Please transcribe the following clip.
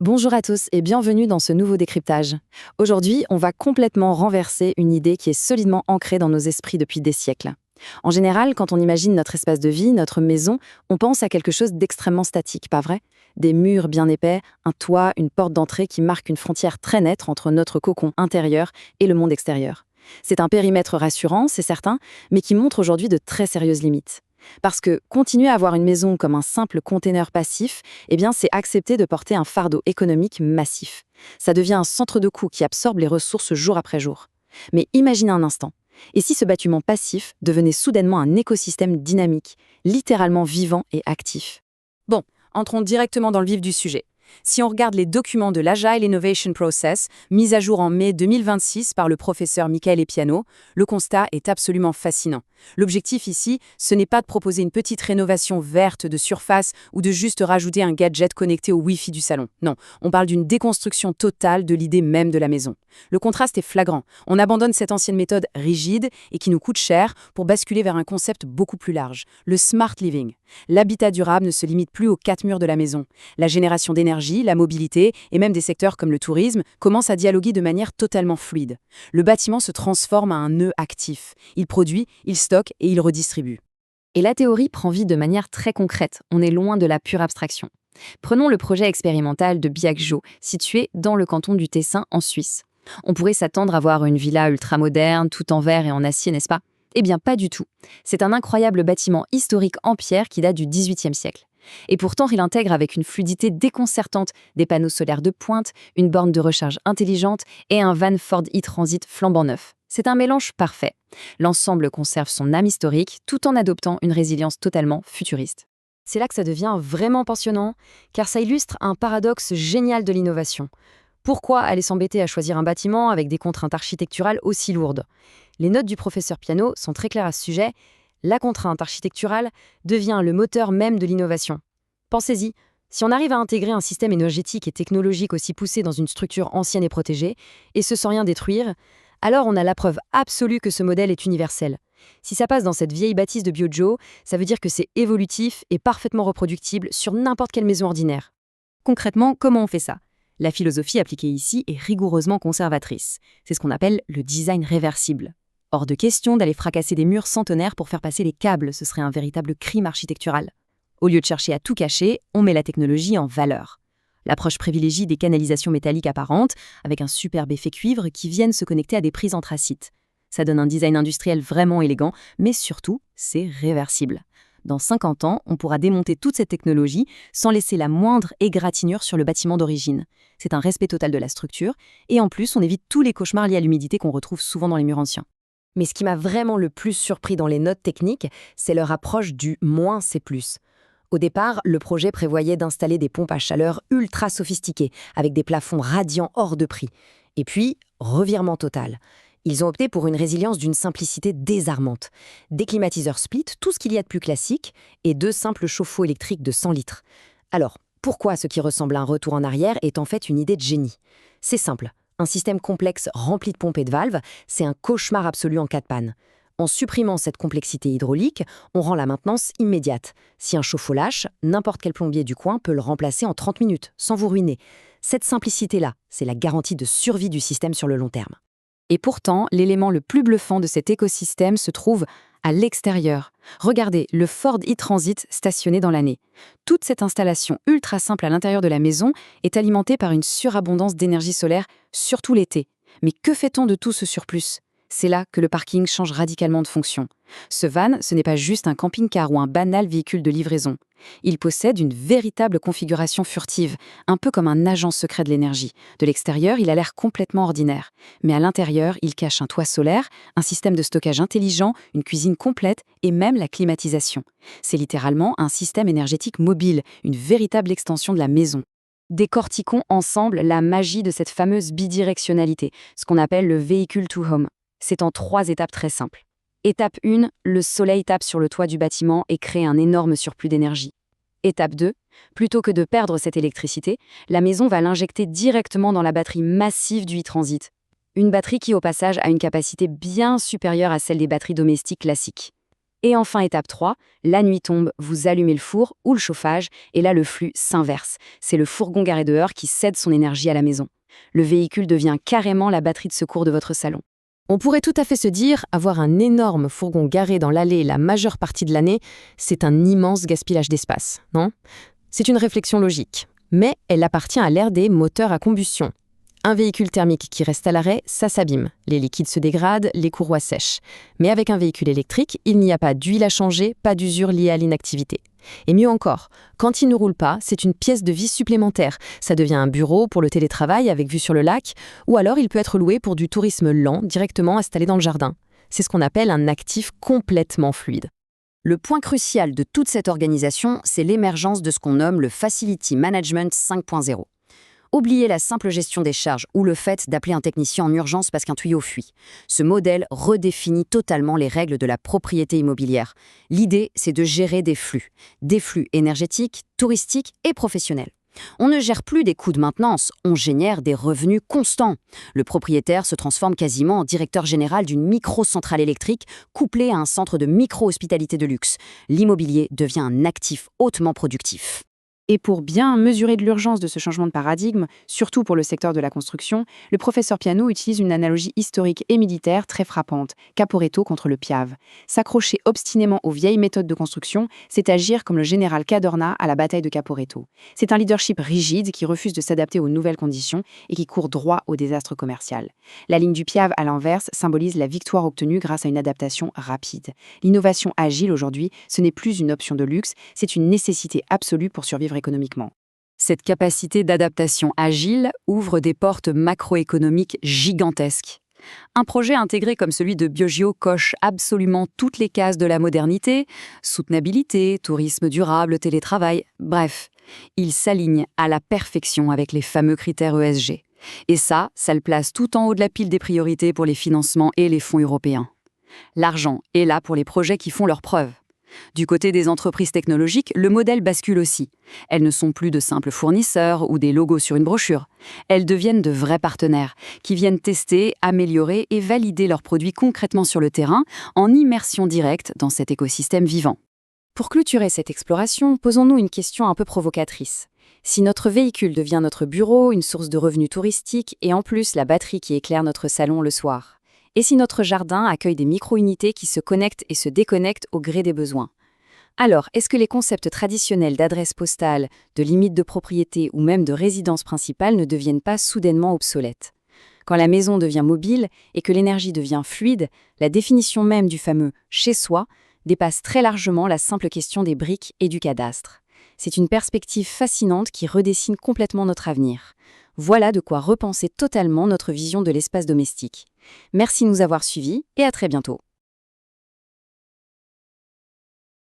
Bonjour à tous et bienvenue dans ce nouveau décryptage. Aujourd'hui, on va complètement renverser une idée qui est solidement ancrée dans nos esprits depuis des siècles. En général, quand on imagine notre espace de vie, notre maison, on pense à quelque chose d'extrêmement statique, pas vrai? Des murs bien épais, un toit, une porte d'entrée qui marque une frontière très nette entre notre cocon intérieur et le monde extérieur. C'est un périmètre rassurant, c'est certain, mais qui montre aujourd'hui de très sérieuses limites. Parce que continuer à avoir une maison comme un simple container passif, eh bien, c'est accepter de porter un fardeau économique massif. Ça devient un centre de coûts qui absorbe les ressources jour après jour. Mais imaginez un instant. Et si ce bâtiment passif devenait soudainement un écosystème dynamique, littéralement vivant et actif? Bon, entrons directement dans le vif du sujet. Si on regarde les documents de l'Agile Innovation Process, mis à jour en mai 2026 par le professeur Michael Epiano, le constat est absolument fascinant. L'objectif ici, ce n'est pas de proposer une petite rénovation verte de surface ou de juste rajouter un gadget connecté au Wi-Fi du salon. Non, on parle d'une déconstruction totale de l'idée même de la maison. Le contraste est flagrant. On abandonne cette ancienne méthode rigide et qui nous coûte cher pour basculer vers un concept beaucoup plus large, le smart living. L'habitat durable ne se limite plus aux quatre murs de la maison. La génération d'énergie, la mobilité et même des secteurs comme le tourisme commencent à dialoguer de manière totalement fluide. Le bâtiment se transforme à un nœud actif. Il produit, il stocke et il redistribue. Et la théorie prend vie de manière très concrète. On est loin de la pure abstraction. Prenons le projet expérimental de Biagjo, situé dans le canton du Tessin en Suisse. On pourrait s'attendre à voir une villa ultramoderne, tout en verre et en acier, n'est-ce pas? Eh bien, pas du tout. C'est un incroyable bâtiment historique en pierre qui date du XVIIIe siècle. Et pourtant, il intègre avec une fluidité déconcertante des panneaux solaires de pointe, une borne de recharge intelligente et un van Ford e-Transit flambant neuf. C'est un mélange parfait. L'ensemble conserve son âme historique tout en adoptant une résilience totalement futuriste. C'est là que ça devient vraiment passionnant, car ça illustre un paradoxe génial de l'innovation. Pourquoi aller s'embêter à choisir un bâtiment avec des contraintes architecturales aussi lourdes? Les notes du professeur Piano sont très claires à ce sujet. La contrainte architecturale devient le moteur même de l'innovation. Pensez-y, si on arrive à intégrer un système énergétique et technologique aussi poussé dans une structure ancienne et protégée, et ce sans rien détruire, alors on a la preuve absolue que ce modèle est universel. Si ça passe dans cette vieille bâtisse de Biagio, ça veut dire que c'est évolutif et parfaitement reproductible sur n'importe quelle maison ordinaire. Concrètement, comment on fait ça? La philosophie appliquée ici est rigoureusement conservatrice. C'est ce qu'on appelle le design réversible. Hors de question d'aller fracasser des murs centenaires pour faire passer les câbles, ce serait un véritable crime architectural. Au lieu de chercher à tout cacher, on met la technologie en valeur. L'approche privilégie des canalisations métalliques apparentes, avec un superbe effet cuivre qui viennent se connecter à des prises anthracite. Ça donne un design industriel vraiment élégant, mais surtout, c'est réversible. Dans 50 ans, on pourra démonter toute cette technologie sans laisser la moindre égratignure sur le bâtiment d'origine. C'est un respect total de la structure, et en plus, on évite tous les cauchemars liés à l'humidité qu'on retrouve souvent dans les murs anciens. Mais ce qui m'a vraiment le plus surpris dans les notes techniques, c'est leur approche du moins c'est plus. Au départ, le projet prévoyait d'installer des pompes à chaleur ultra sophistiquées, avec des plafonds radiants hors de prix. Et puis, revirement total. Ils ont opté pour une résilience d'une simplicité désarmante. Des climatiseurs split, tout ce qu'il y a de plus classique, et 2 simples chauffe-eau électriques de 100 litres. Alors, pourquoi ce qui ressemble à un retour en arrière est en fait une idée de génie? C'est simple. Un système complexe rempli de pompes et de valves, c'est un cauchemar absolu en cas de panne. En supprimant cette complexité hydraulique, on rend la maintenance immédiate. Si un chauffe-eau lâche, n'importe quel plombier du coin peut le remplacer en 30 minutes, sans vous ruiner. Cette simplicité-là, c'est la garantie de survie du système sur le long terme. Et pourtant, l'élément le plus bluffant de cet écosystème se trouve à l'extérieur. Regardez, le Ford e-Transit stationné dans l'année. Toute cette installation ultra simple à l'intérieur de la maison est alimentée par une surabondance d'énergie solaire, surtout l'été. Mais que fait-on de tout ce surplus? C'est là que le parking change radicalement de fonction. Ce van, ce n'est pas juste un camping-car ou un banal véhicule de livraison. Il possède une véritable configuration furtive, un peu comme un agent secret de l'énergie. De l'extérieur, il a l'air complètement ordinaire. Mais à l'intérieur, il cache un toit solaire, un système de stockage intelligent, une cuisine complète et même la climatisation. C'est littéralement un système énergétique mobile, une véritable extension de la maison. Décortiquons ensemble la magie de cette fameuse bidirectionnalité, ce qu'on appelle le véhicule to home. C'est en 3 étapes très simples. Étape 1, le soleil tape sur le toit du bâtiment et crée un énorme surplus d'énergie. Étape 2, plutôt que de perdre cette électricité, la maison va l'injecter directement dans la batterie massive du e-Transit. Une batterie qui, au passage, a une capacité bien supérieure à celle des batteries domestiques classiques. Et enfin, étape 3, la nuit tombe, vous allumez le four ou le chauffage, et là le flux s'inverse. C'est le fourgon garé dehors qui cède son énergie à la maison. Le véhicule devient carrément la batterie de secours de votre salon. On pourrait tout à fait se dire, avoir un énorme fourgon garé dans l'allée la majeure partie de l'année, c'est un immense gaspillage d'espace, non? C'est une réflexion logique, mais elle appartient à l'ère des moteurs à combustion. Un véhicule thermique qui reste à l'arrêt, ça s'abîme. Les liquides se dégradent, les courroies sèchent. Mais avec un véhicule électrique, il n'y a pas d'huile à changer, pas d'usure liée à l'inactivité. Et mieux encore, quand il ne roule pas, c'est une pièce de vie supplémentaire. Ça devient un bureau pour le télétravail avec vue sur le lac, ou alors il peut être loué pour du tourisme lent, directement installé dans le jardin. C'est ce qu'on appelle un actif complètement fluide. Le point crucial de toute cette organisation, c'est l'émergence de ce qu'on nomme le Facility Management 5.0. Oubliez la simple gestion des charges ou le fait d'appeler un technicien en urgence parce qu'un tuyau fuit. Ce modèle redéfinit totalement les règles de la propriété immobilière. L'idée, c'est de gérer des flux énergétiques, touristiques et professionnels. On ne gère plus des coûts de maintenance, on génère des revenus constants. Le propriétaire se transforme quasiment en directeur général d'une micro-centrale électrique couplée à un centre de micro-hospitalité de luxe. L'immobilier devient un actif hautement productif. Et pour bien mesurer de l'urgence de ce changement de paradigme, surtout pour le secteur de la construction, le professeur Piano utilise une analogie historique et militaire très frappante, Caporetto contre le Piave. S'accrocher obstinément aux vieilles méthodes de construction, c'est agir comme le général Cadorna à la bataille de Caporetto. C'est un leadership rigide qui refuse de s'adapter aux nouvelles conditions et qui court droit au désastre commercial. La ligne du Piave, à l'inverse, symbolise la victoire obtenue grâce à une adaptation rapide. L'innovation agile aujourd'hui, ce n'est plus une option de luxe, c'est une nécessité absolue pour survivre économiquement. Cette capacité d'adaptation agile ouvre des portes macroéconomiques gigantesques. Un projet intégré comme celui de Biogeo coche absolument toutes les cases de la modernité, soutenabilité, tourisme durable, télétravail, bref, il s'aligne à la perfection avec les fameux critères ESG. Et ça le place tout en haut de la pile des priorités pour les financements et les fonds européens. L'argent est là pour les projets qui font leurs preuves. Du côté des entreprises technologiques, le modèle bascule aussi. Elles ne sont plus de simples fournisseurs ou des logos sur une brochure. Elles deviennent de vrais partenaires qui viennent tester, améliorer et valider leurs produits concrètement sur le terrain en immersion directe dans cet écosystème vivant. Pour clôturer cette exploration, posons-nous une question un peu provocatrice. Si notre véhicule devient notre bureau, une source de revenus touristiques et en plus la batterie qui éclaire notre salon le soir, et si notre jardin accueille des micro-unités qui se connectent et se déconnectent au gré des besoins? Alors, est-ce que les concepts traditionnels d'adresse postale, de limite de propriété ou même de résidence principale ne deviennent pas soudainement obsolètes? Quand la maison devient mobile et que l'énergie devient fluide, la définition même du fameux « chez soi » dépasse très largement la simple question des briques et du cadastre. C'est une perspective fascinante qui redessine complètement notre avenir. Voilà de quoi repenser totalement notre vision de l'espace domestique. Merci de nous avoir suivis et à très bientôt.